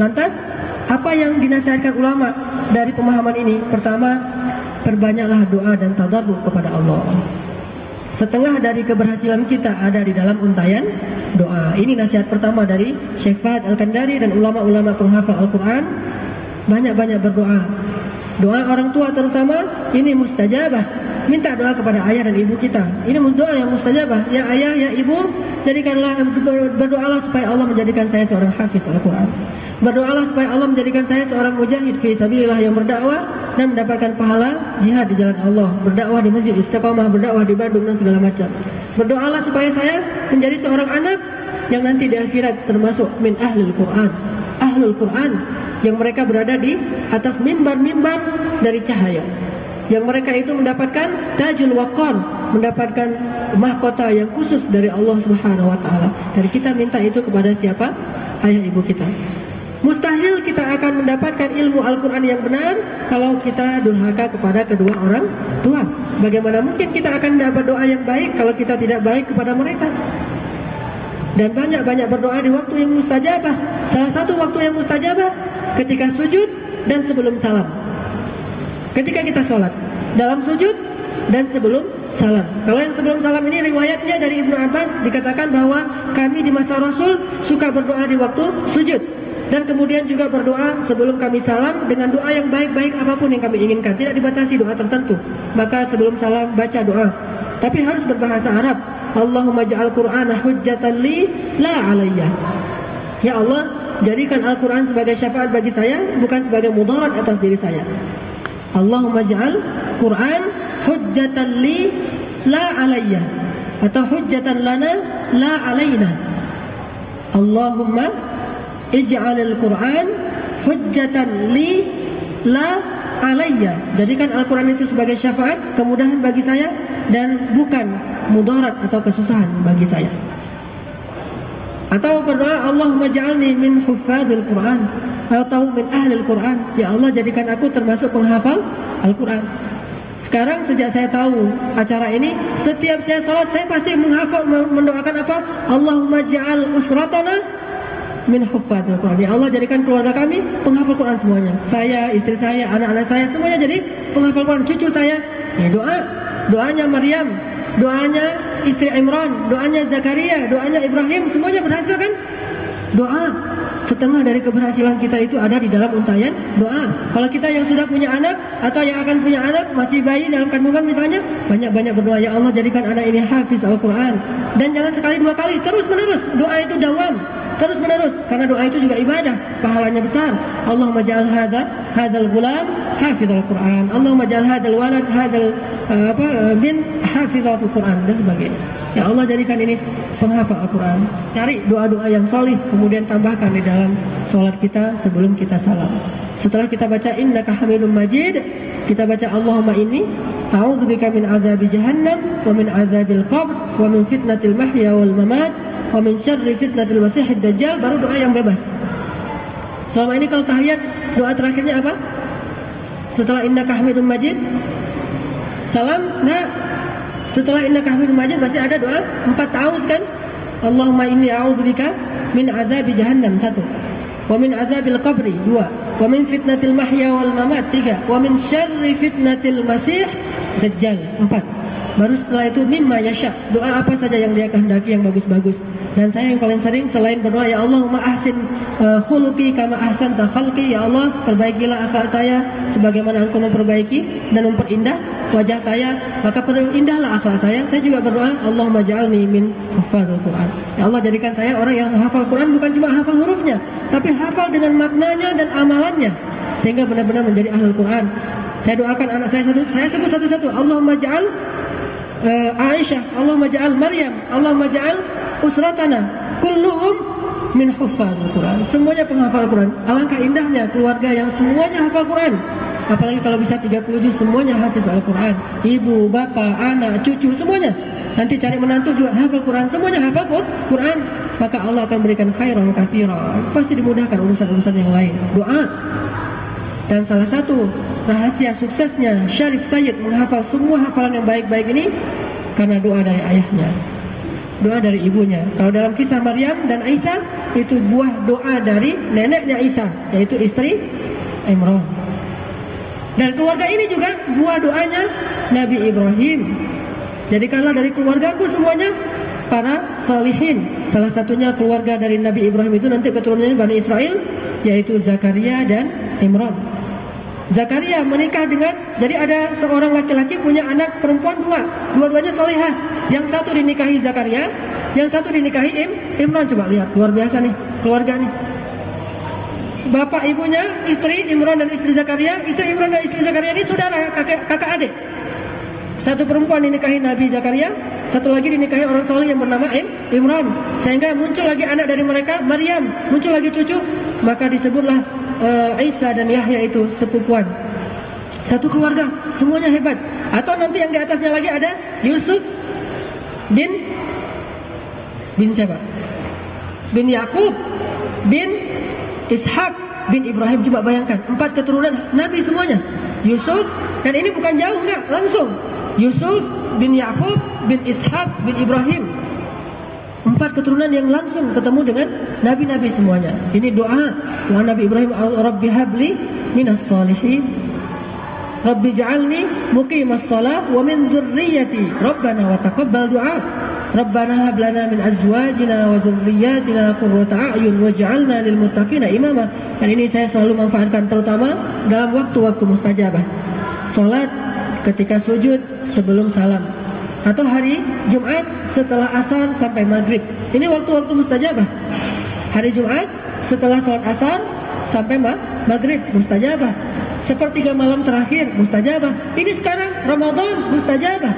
Lantas, apa yang dinasihatkan ulama dari pemahaman ini? Pertama, perbanyaklah doa dan tadarruk kepada Allah. Setengah dari keberhasilan kita ada di dalam untayan doa. Ini nasihat pertama dari Syekh Fahad Al-Kandari dan ulama-ulama penghafal Al-Quran. Banyak-banyak berdoa. Doa orang tua terutama ini mustajabah. Minta doa kepada ayah dan ibu kita. Ini doa yang mustajabah. Ya ayah, ya ibu, berdoalah supaya Allah menjadikan saya seorang hafiz Al-Quran. Berdoalah supaya Allah menjadikan saya seorang mujahid fi sabilillah yang berdakwah dan mendapatkan pahala jihad di jalan Allah, berdakwah di Masjid Istiqamah, berdakwah di Bandung dan segala macam. Berdoalah supaya saya menjadi seorang anak yang nanti di akhirat termasuk min ahlul Quran. Ahlul Quran yang mereka berada di atas mimbar-mimbar dari cahaya. Yang mereka itu mendapatkan tajul waqar, mendapatkan mahkota yang khusus dari Allah Subhanahu wa taala. Dan kita minta itu kepada siapa? Ayah ibu kita. Mustahil kita akan mendapatkan ilmu Al-Quran yang benar kalau kita durhaka kepada kedua orang tua. Bagaimana mungkin kita akan dapat doa yang baik kalau kita tidak baik kepada mereka? Dan banyak-banyak berdoa di waktu yang mustajabah. Salah satu waktu yang mustajabah ketika sujud dan sebelum salam. Ketika kita sholat, dalam sujud dan sebelum salam. Kalau yang sebelum salam ini riwayatnya dari Ibnu Abbas dikatakan bahwa kami di masa Rasul suka berdoa di waktu sujud. Dan kemudian juga berdoa sebelum kami salam dengan doa yang baik-baik apapun yang kami inginkan. Tidak dibatasi doa tertentu. Maka sebelum salam baca doa. Tapi harus berbahasa Arab. Allahumma ja'al Qur'ana hujjatan li la alayya. Ya Allah, jadikan Al-Quran sebagai syafaat bagi saya, bukan sebagai mudarat atas diri saya. Allahumma ja'al Qur'an hujjatan li la alayya. Atau hujjatan lana la alayna. Allahumma ij'alil Qur'an hujjatan li la alayya. Jadikan Al-Quran itu sebagai syafaat, kemudahan bagi saya, dan bukan mudarat atau kesusahan bagi saya. Atau berdoa Allahumma ja'alni min huffadil Qur'an, atau min ahlil Qur'an. Ya Allah, jadikan aku termasuk penghafal Al-Quran. Sekarang sejak saya tahu acara ini, setiap saya salat saya pasti menghafal, mendoakan apa? Allahumma ja'al usratana min huffadil Quran. Ya Allah, jadikan keluarga kami penghafal Quran semuanya. Saya, istri saya, anak-anak saya semuanya jadi penghafal Quran. Cucu saya, ya doanya Maryam, doanya istri Imran, doanya Zakaria, doanya Ibrahim, semuanya berhasil kan? Doa. Setengah dari keberhasilan kita itu ada di dalam untayan doa. Kalau kita yang sudah punya anak atau yang akan punya anak, masih bayi dalam kandungan misalnya, banyak-banyak berdoa, ya Allah jadikan anak ini hafiz Al-Quran. Dan jangan sekali dua kali, terus menerus. Doa itu dawam, terus menerus, karena doa itu juga ibadah, pahalanya besar. Allahumma ja'al hadal gulam hafiz Al-Quran. Allahumma ja'al hadal walad hadal bin hafiz Al-Quran, dan sebagainya. Ya Allah, jadikan ini penghafal Al-Quran. Cari doa-doa yang solih, kemudian tambahkan di dalam sholat kita sebelum kita salam. Setelah kita baca innaka hamidum majid, kita baca Allahumma inni a'udzubika min azabi jahannam wa min azabil qabr wa min fitnatil mahya wal mamat wa min syarri fitnatil masihid dajjal. Baru doa yang bebas. Selama ini kalau tahiyat, doa terakhirnya apa? Setelah innaka hamidum majid, salam enggak? Setelah innaka hamidum majid masih ada doa 4 taus kan? Allahumma inni a'udzubika min azabi jahannam 1, wa min azabil qabri 2, wa min fitnatil mahya wal mamat 3, wa min syarri fitnatil masih dajjal 4. Baru setelah itu mimma yasha, doa apa saja yang dia kehendaki yang bagus-bagus. Dan saya yang paling sering selain berdoa ya Allahumma ahsin khuluqi kama ahsanta khalqi, ya Allah perbaikilah akhlak saya sebagaimana Engkau memperbaiki dan memperindah wajah saya, maka perindahlah akhlak saya. Saya juga berdoa Allahumma ja'alni min huffazil Quran. Ya Allah, jadikan saya orang yang hafal Quran, bukan cuma hafal hurufnya, tapi hafal dengan maknanya dan amalannya, sehingga benar-benar menjadi ahlul Quran. Saya doakan anak saya sebut satu-satu. Allahumma ja'al Aisyah, Allahumma ja'al Maryam, Allahumma ja'al usratana kulluhum min huffazil Quran. Semuanya penghafal Quran. Alangkah indahnya keluarga yang semuanya hafal Quran. Apalagi kalau bisa 30 juz semuanya hafiz Al-Quran. Ibu, bapak, anak, cucu semuanya. Nanti cari menantu juga hafal Quran, semuanya hafal Quran. Maka Allah akan berikan khairan katsiran. Pasti dimudahkan urusan-urusan yang lain. Doa. Dan salah satu rahasia suksesnya Syarif Sayyid menghafal semua hafalan yang baik-baik ini karena doa dari ayahnya, doa dari ibunya. Kalau dalam kisah Maryam dan Isa, itu buah doa dari neneknya Isa, yaitu istri Imran. Dan keluarga ini juga buah doanya Nabi Ibrahim. Jadikanlah dari keluargaku semuanya para salihin. Salah satunya keluarga dari Nabi Ibrahim itu nanti keturunannya Bani Israel, yaitu Zakaria dan Imran. Zakaria menikah dengan, jadi ada seorang laki-laki punya anak perempuan dua-duanya solehah. Yang satu dinikahi Zakaria, yang satu dinikahi Imran. Coba lihat, luar biasa nih keluarga nih. Bapak ibunya, istri Imran dan istri Zakaria, istri Imran dan istri Zakaria ini saudara, kakak adik. Satu perempuan dinikahi Nabi Zakaria, satu lagi dinikahi orang soleh yang bernama Imran. Sehingga muncul lagi anak dari mereka, Maryam. Muncul lagi cucu, maka disebutlah Isa dan Yahya itu sepupuan. Satu keluarga, semuanya hebat. Atau nanti yang di atasnya lagi ada Yusuf bin siapa? Bin Yakub, bin Ishak, bin Ibrahim. Coba bayangkan, 4 keturunan Nabi semuanya. Yusuf, dan ini bukan jauh, enggak, langsung. Yusuf bin Yakub, bin Ishak, bin Ibrahim. 4 keturunan yang langsung ketemu dengan Nabi-Nabi semuanya. Ini doa Nabi Ibrahim, Rabbi habli minas salihin, Rabbi ja'alni muqimas salat wa min dzurriyyati Rabbana wa taqabbal du'a. Rabbana hab lana min azwajina wa dzurriyyatina qurrata a'yun waj'alna lil muttaqina imama. Dan ini saya selalu manfaatkan terutama dalam waktu-waktu mustajabah. Salat ketika sujud sebelum salam, atau hari Jumat setelah asar sampai maghrib. Ini waktu-waktu mustajabah. Hari Jumat setelah salat asar sampai maghrib mustajabah. Sepertiga malam terakhir mustajabah. Ini sekarang Ramadan mustajabah.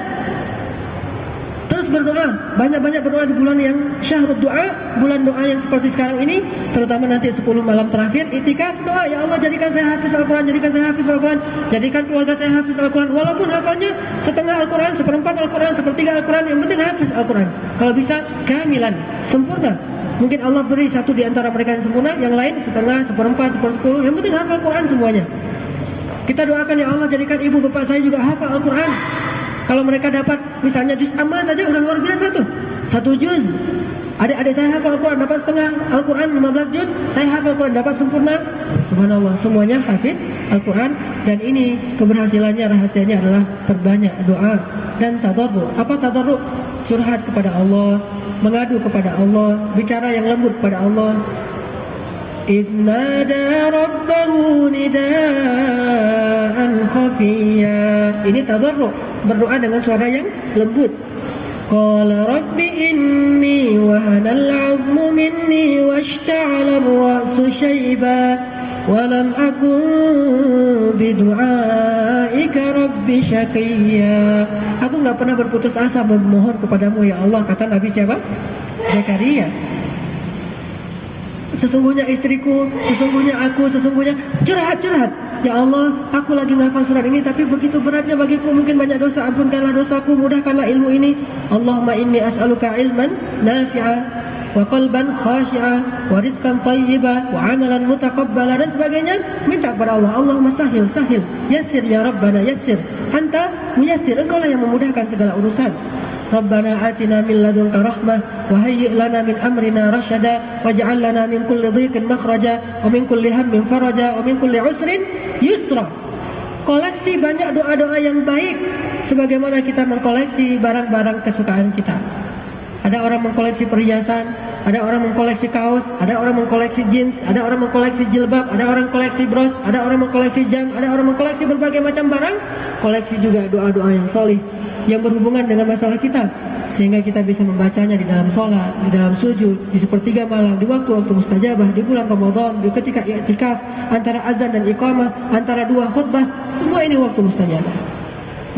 Terus berdoa, banyak-banyak berdoa di bulan yang syahrul doa, bulan doa yang seperti sekarang ini, terutama nanti 10 malam terakhir itikaf doa, ya Allah jadikan saya hafiz Al-Quran, jadikan saya hafiz Al-Quran, jadikan keluarga saya hafiz Al-Quran, walaupun hafalnya setengah Al-Quran, seperempat Al-Quran, sepertiga Al-Quran, yang penting hafiz Al-Quran. Kalau bisa kamilan, sempurna. Mungkin Allah beri satu di antara mereka yang sempurna, yang lain setengah, seperempat, sepersepuluh, yang penting hafal Al-Quran semuanya. Kita doakan, ya Allah jadikan ibu bapak saya juga hafal Al-Quran. Kalau mereka dapat misalnya juz amma saja udah luar biasa tuh. 1 juz. Adik-adik saya hafal Al-Quran, dapat setengah Al-Quran 15 juz, saya hafal Al-Quran dapat sempurna. Subhanallah, semuanya hafiz Al-Quran. Dan ini keberhasilannya, rahasianya adalah perbanyak doa dan tadarruk. Apa tadarruk? Curhat kepada Allah, mengadu kepada Allah, bicara yang lembut kepada Allah. Idnada rabbahu nidaan khafiyya. Ini tadarruk, berdoa dengan suara yang lembut. Qala rabbi inni wahana al-'azmu minni washta'ala ar-ra'su shayba wa lam akun bidu'aika rabbi syaqiyya. Aku enggak pernah berputus asa memohon kepadamu ya Allah, kata Nabi siapa? Zakaria. Sesungguhnya istriku, sesungguhnya aku, sesungguhnya curhat. Ya Allah, aku lagi ngafal surat ini tapi begitu beratnya bagiku, mungkin banyak dosa, ampunkanlah dosaku, mudahkanlah ilmu ini. Allahumma inni as'aluka ilman nafi'a wa qalban khashi'a wa rizqan thayyiba wa amalan mutaqabbala dan sebagainya. Minta kepada Allah, Allahumma sahil, yassir ya Rabbana yassir. Anta muyassir, engkaulah yang memudahkan segala urusan. Rabbana atina min ladunka rahmah wa hayyi' lana min amrina rasyada waj'al lana min kulli dhiqin makhraja wa min kulli hammin faraja wa min kulli usrin yusra. Koleksi banyak doa-doa yang baik sebagaimana kita mengkoleksi barang-barang kesukaan kita. Ada orang mengkoleksi perhiasan, ada orang mengkoleksi kaos, ada orang mengkoleksi jeans, ada orang mengkoleksi jilbab, ada orang mengkoleksi bros, ada orang mengkoleksi jam, ada orang mengkoleksi berbagai macam barang. Koleksi juga doa-doa yang solih yang berhubungan dengan masalah kita, sehingga kita bisa membacanya di dalam sholat, di dalam sujud, di sepertiga malam, di waktu-waktu mustajabah, di bulan Ramadan, di ketika i'tikaf, antara azan dan iqamah, antara dua khutbah, semua ini waktu mustajabah.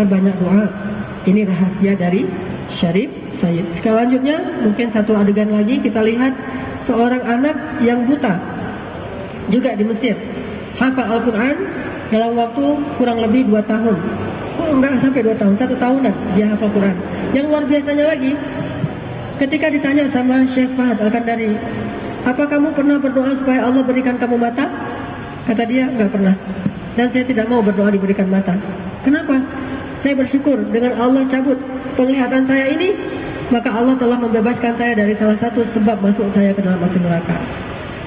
Perbanyak doa. Ini rahasia dari Syarif Sayyid. Selanjutnya mungkin satu adegan lagi kita lihat seorang anak yang buta juga di Mesir, hafal Al-Quran dalam waktu kurang lebih 2 tahun. Enggak sampai 2 tahun, 1 tahunan dia hafal Quran. Yang luar biasanya lagi, ketika ditanya sama Syekh Fahad Al-Kandari, apa kamu pernah berdoa supaya Allah berikan kamu mata? Kata dia, enggak pernah. Dan saya tidak mau berdoa diberikan mata. Kenapa? Saya bersyukur dengan Allah cabut penglihatan saya ini, maka Allah telah membebaskan saya dari salah satu sebab masuk saya ke dalam api neraka.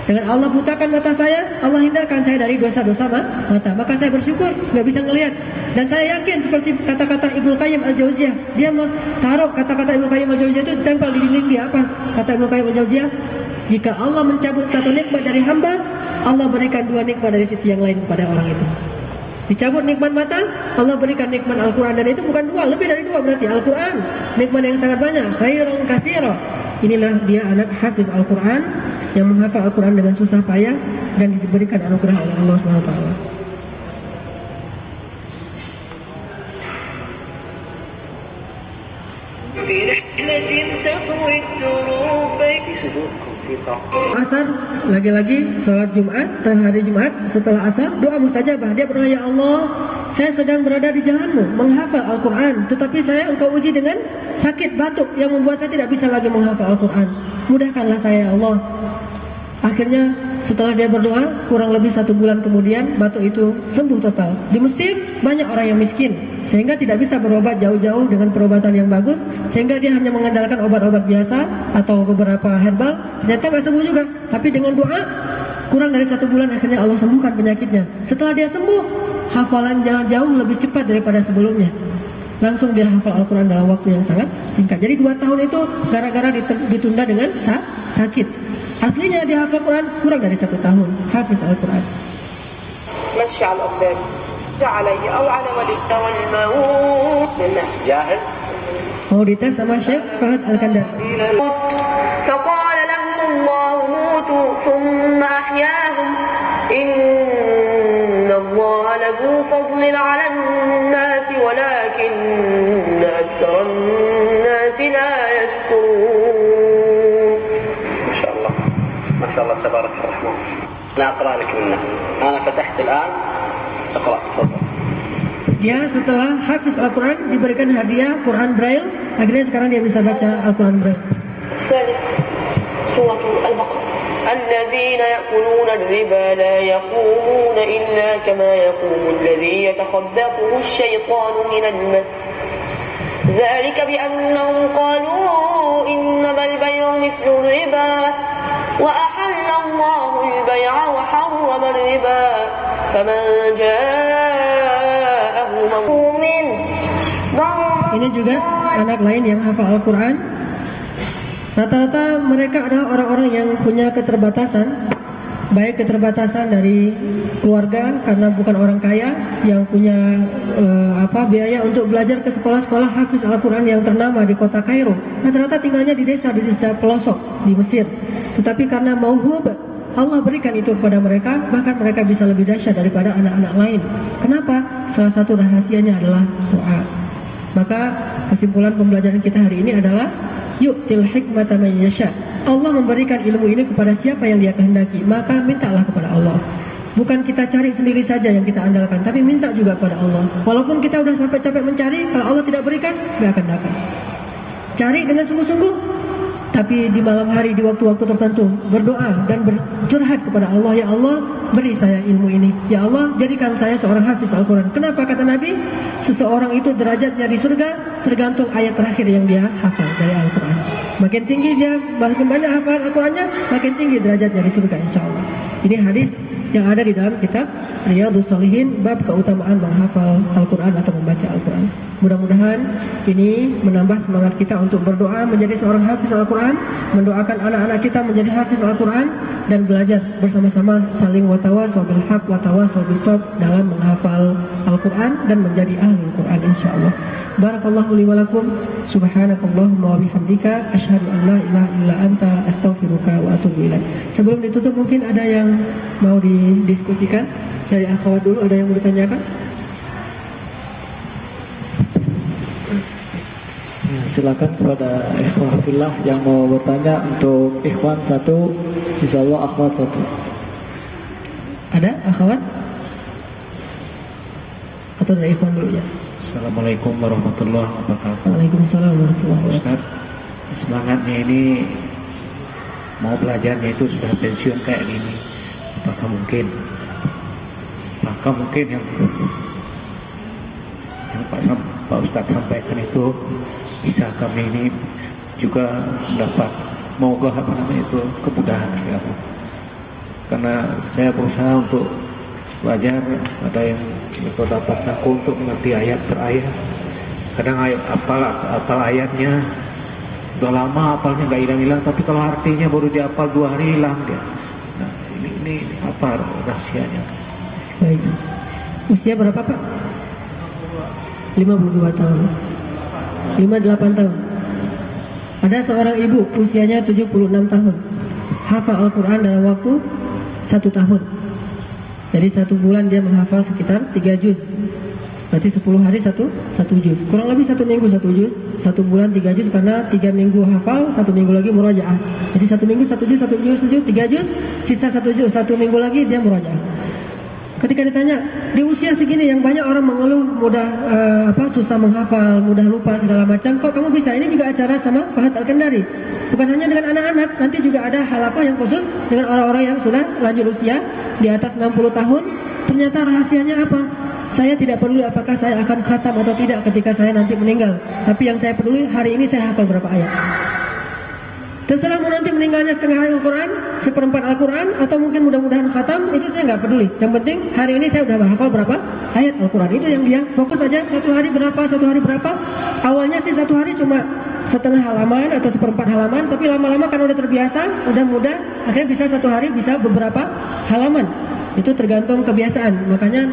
Dengan Allah butakan mata saya, Allah hindarkan saya dari dosa-dosa mata. Maka saya bersyukur, nggak bisa ngelihat. Dan saya yakin seperti kata-kata Ibnu Qayyim Al-Jauziyah, dia mau taruh kata-kata Ibnu Qayyim Al-Jauziyah itu tempel di dinding dia. Apa kata Ibnu Qayyim Al-Jauziyah? Jika Allah mencabut satu nikmat dari hamba, Allah berikan 2 nikmat dari sisi yang lain kepada orang itu. Dicabut nikmat mata, Allah berikan nikmat Al-Quran. Dan itu bukan 2, lebih dari 2 berarti Al-Quran. Nikmat yang sangat banyak, khairun katsira. Inilah dia anak hafiz Al-Quran yang menghafal Al-Quran dengan susah payah dan diberikan anugerah oleh Allah SWT. Asar, lagi-lagi sholat Jumat, hari Jumat setelah asar, doa mustajabah. Dia berdoa, ya Allah, saya sedang berada di jalanmu, menghafal Al-Quran, tetapi saya engkau uji dengan sakit batuk yang membuat saya tidak bisa lagi menghafal Al-Quran. Mudahkanlah saya, ya Allah. Akhirnya setelah dia berdoa, kurang lebih 1 bulan kemudian batuk itu sembuh total. Di Mesir banyak orang yang miskin, sehingga tidak bisa berobat jauh-jauh dengan perobatan yang bagus, sehingga dia hanya mengandalkan obat-obat biasa atau beberapa herbal. Ternyata nggak sembuh juga, tapi dengan doa kurang dari 1 bulan akhirnya Allah sembuhkan penyakitnya. Setelah dia sembuh, hafalan jauh lebih cepat daripada sebelumnya. Langsung dia hafal Al-Quran dalam waktu yang sangat singkat. Jadi 2 tahun itu gara-gara ditunda dengan sakit. Aslinya dia hafal Quran kurang dari 1 tahun. Hafiz Al-Quran. مشي على الأقدام علي أو على ولي والموت جاهز؟ Mau dites sama Syekh Fahad Al-Kandar. فقال لهم الله موتوا ثم أحياهم إن الله لذو فضل على الناس ولكن أكثر الناس لا يشكرون. ما شاء الله تبارك الرحمن. أنا أقرأ لك منه. أنا فتحت الآن. اقرأ تفضل. Dia setelah hafiz Al-Quran diberikan hadiah Quran Braille. Akhirnya sekarang dia bisa baca Al-Quran Braille. الثالث سورة البقرة. الذين يأكلون الربا لا يقومون إلا كما يقوم الذي يتخبطه الشيطان من المس. ذلك بأنهم قالوا إنما البيع مثل الربا وأحل الله البيع وحرم الربا فمن جاءه مؤمن. Ini juga anak lain yang hafal Al-Quran. Rata-rata mereka adalah orang-orang yang punya keterbatasan, baik keterbatasan dari keluarga karena bukan orang kaya yang punya biaya untuk belajar ke sekolah-sekolah hafiz Al-Quran yang ternama di kota Kairo. Rata-rata tinggalnya di desa pelosok di Mesir. Tetapi karena mauhub, Allah berikan itu kepada mereka, bahkan mereka bisa lebih dahsyat daripada anak-anak lain. Kenapa? Salah satu rahasianya adalah doa. Maka kesimpulan pembelajaran kita hari ini adalah yu'til hikmata man yasha. Allah memberikan ilmu ini kepada siapa yang Dia kehendaki, maka mintalah kepada Allah. Bukan kita cari sendiri saja yang kita andalkan, tapi minta juga kepada Allah. Walaupun kita udah sampai capek mencari, kalau Allah tidak berikan, gak akan dapat. Cari dengan sungguh-sungguh, tapi di malam hari, di waktu-waktu tertentu, berdoa dan bercurhat kepada Allah. Ya Allah, beri saya ilmu ini. Ya Allah, jadikan saya seorang hafiz Al-Quran. Kenapa kata Nabi? Seseorang itu derajatnya di surga tergantung ayat terakhir yang dia hafal dari Al-Quran. Makin tinggi dia, makin banyak hafal Al-Qurannya, makin tinggi derajatnya di surga, insya Allah. Ini hadis yang ada di dalam kitab Riyadhus Shalihin, bab keutamaan menghafal Al-Quran atau membaca Al-Quran. Mudah-mudahan ini menambah semangat kita untuk berdoa menjadi seorang hafiz Al-Quran, mendoakan anak-anak kita menjadi hafiz Al-Quran, dan belajar bersama-sama saling watawasaw bil haq watawasaw bis sabr dalam menghafal Al-Quran dan menjadi ahli Al-Quran, insyaallah. Barakallahu li wa lakum, subhanakallahumma wa bihamdika, asyhadu an la ilaha illa anta, astaghfiruka wa atubu ilaik. Sebelum ditutup mungkin ada yang mau didiskusikan dari akhwat dulu, ada yang mau ditanyakan? Silakan kepada ikhwan fillah yang mau bertanya. Untuk ikhwan 1, insyaallah akhwat 1. Ada akhwat? Atau dari ikhwan dulu ya? Assalamualaikum warahmatullahi wabarakatuh. Waalaikumsalam warahmatullahi wabarakatuh. Ustaz, semangatnya ini mau belajarnya itu sudah pensiun kayak gini. Apakah mungkin yang Pak Ustaz sampaikan itu bisa kami ini juga dapat kemudahan ya. Karena saya berusaha untuk belajar, ada yang mendapatkan aku untuk mengerti ayat per ayat. Kadang apal ayatnya udah lama apalnya nggak hilang-hilang, tapi kalau artinya baru dihafal 2 hari hilang dia. Nah, ini apa rahasianya? Baik. Usia berapa Pak? 52 tahun. 58 tahun. Ada seorang ibu usianya 76 tahun, hafal Al-Quran dalam waktu 1 tahun. Jadi 1 bulan dia menghafal sekitar 3 juz. Berarti 10 hari satu juz. Kurang lebih 1 minggu 1 juz, 1 bulan 3 juz, karena 3 minggu hafal, 1 minggu lagi murajaah. Jadi 1 minggu 1 juz, 1 juz, 3 juz, sisa 1 juz, 1 minggu lagi dia murajaah. Ketika ditanya, di usia segini yang banyak orang mengeluh mudah susah menghafal, mudah lupa segala macam, kok kamu bisa? Ini juga acara sama Fahad Al-Kendari. Bukan hanya dengan anak-anak, nanti juga ada halaqah yang khusus dengan orang-orang yang sudah lanjut usia di atas 60 tahun. Ternyata rahasianya apa? Saya tidak peduli apakah saya akan khatam atau tidak ketika saya nanti meninggal. Tapi yang saya peduli hari ini saya hafal berapa ayat. Terserah mau nanti meninggalnya setengah Al-Quran, seperempat Al-Quran, atau mungkin mudah-mudahan khatam, itu saya nggak peduli. Yang penting hari ini saya udah hafal berapa ayat Al-Quran. Itu yang dia fokus aja, 1 hari berapa. Awalnya sih 1 hari cuma setengah halaman atau seperempat halaman, tapi lama-lama karena udah terbiasa, udah mudah, akhirnya bisa 1 hari bisa beberapa halaman. Itu tergantung kebiasaan. Makanya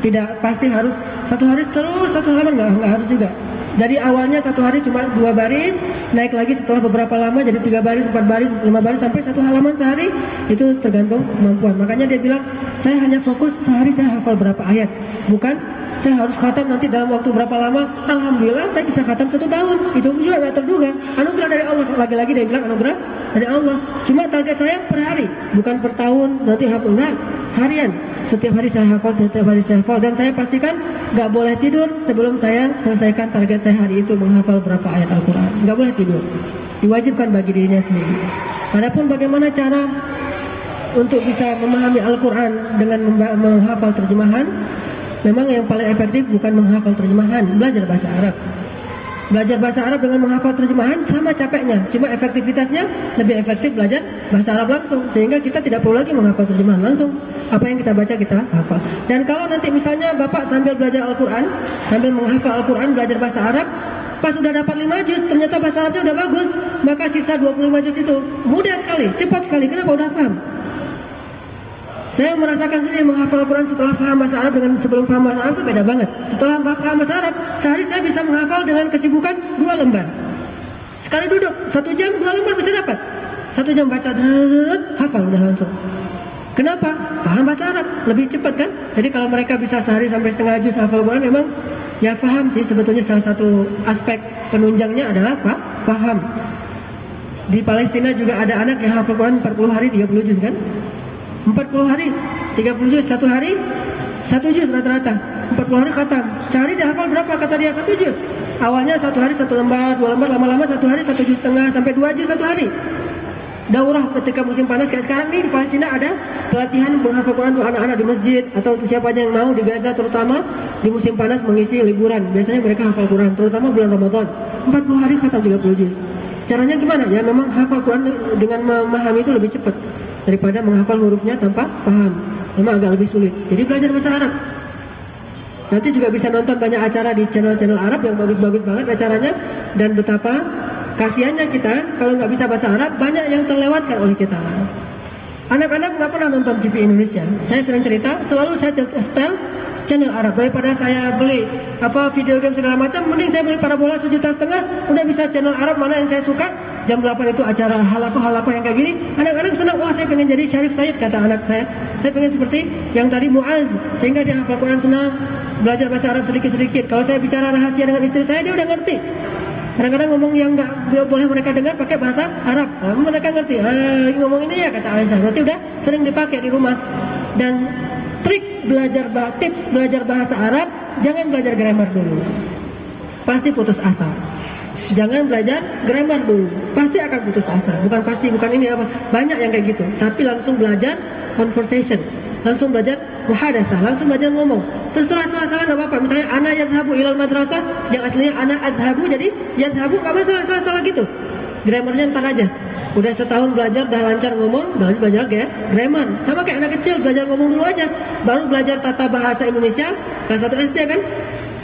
tidak pasti harus 1 hari terus 1 halaman, nggak harus juga. Jadi awalnya 1 hari cuma 2 baris, naik lagi setelah beberapa lama jadi 3 baris, 4 baris, 5 baris sampai 1 halaman sehari. Itu tergantung kemampuan. Makanya dia bilang, saya hanya fokus sehari saya hafal berapa ayat, bukan saya harus khatam nanti dalam waktu berapa lama. Alhamdulillah saya bisa khatam 1 tahun. Itu juga nggak terduga, anugerah dari Allah. Lagi-lagi dia bilang anugerah dari Allah. Cuma target saya per hari, bukan per tahun nanti hafal, enggak, harian. Setiap hari saya hafal, dan saya pastikan nggak boleh tidur sebelum saya selesaikan target saya hari itu menghafal berapa ayat Al-Quran. Nggak boleh tidur, diwajibkan bagi dirinya sendiri. Adapun bagaimana cara untuk bisa memahami Al-Quran dengan menghafal terjemahan, memang yang paling efektif bukan menghafal terjemahan, belajar bahasa Arab. Belajar bahasa Arab dengan menghafal terjemahan sama capeknya, cuma efektivitasnya lebih efektif belajar bahasa Arab langsung, sehingga kita tidak perlu lagi menghafal terjemahan langsung. Apa yang kita baca kita hafal. Dan kalau nanti misalnya Bapak sambil belajar Al-Quran, sambil menghafal Al-Quran, belajar bahasa Arab, pas sudah dapat 5 juz, ternyata bahasa Arabnya udah bagus, maka sisa 25 juz itu mudah sekali, cepat sekali. Kenapa? Udah paham. Saya merasakan sendiri menghafal Al-Quran setelah paham bahasa Arab dengan sebelum paham bahasa Arab itu beda banget. Setelah paham bahasa Arab, sehari saya bisa menghafal dengan kesibukan 2 lembar. Sekali duduk, 1 jam 2 lembar bisa dapat. 1 jam baca, hafal udah langsung. Kenapa? Paham bahasa Arab, lebih cepat kan? Jadi kalau mereka bisa sehari sampai setengah juz hafal Al-Quran, memang ya paham sih. Sebetulnya salah satu aspek penunjangnya adalah paham. Di Palestina juga ada anak yang hafal Quran 40 hari 30 juz kan? 40 hari 30 juz, 1 hari 1 juz rata-rata. 40 hari khatam. Sehari dia hafal berapa kata dia? 1 juz. Awalnya 1 hari 1 lembar, 2 lembar, lama-lama 1 hari 1 juz setengah sampai 2 juz 1 hari. Daurah ketika musim panas kayak sekarang nih di Palestina ada pelatihan menghafal Quran untuk anak-anak di masjid atau untuk siapa aja yang mau di Gaza, terutama di musim panas mengisi liburan. Biasanya mereka hafal Quran, terutama bulan Ramadan. 40 hari khatam 30 juz. Caranya gimana? Ya memang hafal Quran dengan memahami itu lebih cepat daripada menghafal hurufnya tanpa paham. Memang agak lebih sulit. Jadi belajar bahasa Arab. Nanti juga bisa nonton banyak acara di channel-channel Arab yang bagus-bagus banget acaranya, dan betapa kasihannya kita kalau nggak bisa bahasa Arab, banyak yang terlewatkan oleh kita. Anak-anak nggak pernah nonton TV Indonesia. Saya sering cerita, selalu saya setel channel Arab. Daripada saya beli video game segala macam, mending saya beli parabola 1,5 juta, udah bisa channel Arab mana yang saya suka. Jam 8 itu acara halakoh yang kayak gini. Anak-anak senang, wah saya pengen jadi Syarif Said, kata anak saya. Saya pengen seperti yang tadi Muaz, sehingga dia hafal Quran senang, belajar bahasa Arab sedikit-sedikit. Kalau saya bicara rahasia dengan istri saya, dia udah ngerti. Kadang-kadang ngomong yang nggak boleh mereka dengar pakai bahasa Arab, mereka ngerti. Lagi ngomong ini ya, kata Aisyah, berarti udah sering dipakai di rumah. Dan trik tips belajar bahasa Arab, jangan belajar grammar dulu, pasti putus asa. Jangan belajar grammar dulu, pasti akan putus asa. Bukan ini apa, banyak yang kayak gitu. Tapi langsung belajar conversation, langsung belajar muhadatsah, langsung belajar ngomong. Terserah salah-salah nggak apa-apa. Misalnya ana yadhabu ilal madrasah, yang aslinya ana adhabu jadi yadhabu, nggak masalah, salah-salah gitu. Grammarnya ntar aja. Udah setahun belajar, dah lancar ngomong, belajar grammar. Sama kayak anak kecil, belajar ngomong dulu aja. Baru belajar tata bahasa Indonesia kelas 1 SD kan.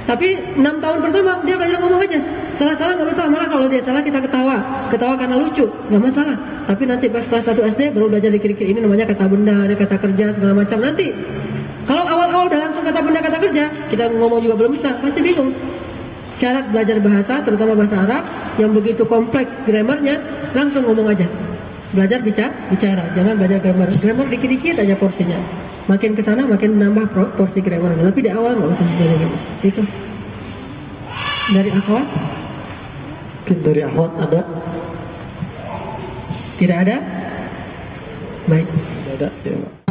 Tapi 6 tahun pertama dia belajar ngomong aja. Salah-salah nggak masalah, malah kalau dia salah kita ketawa karena lucu, nggak masalah. Tapi nanti pas kelas 1 SD baru belajar dikir-dikir, ini namanya kata benda, ada kata kerja segala macam. Nanti kalau awal-awal udah langsung kata benda kata kerja, kita ngomong juga belum bisa, pasti bingung. Syarat belajar bahasa, terutama bahasa Arab yang begitu kompleks grammarnya, langsung ngomong aja. Belajar bicara, jangan belajar grammar dikit-dikit aja porsinya. makin ke sana makin menambah porsi grammar. Tapi di awal nggak usah belajar gitu. Itu dari akhwat. Mungkin dari akhwat ada? Tidak ada? Baik. Tidak ada, ya Pak.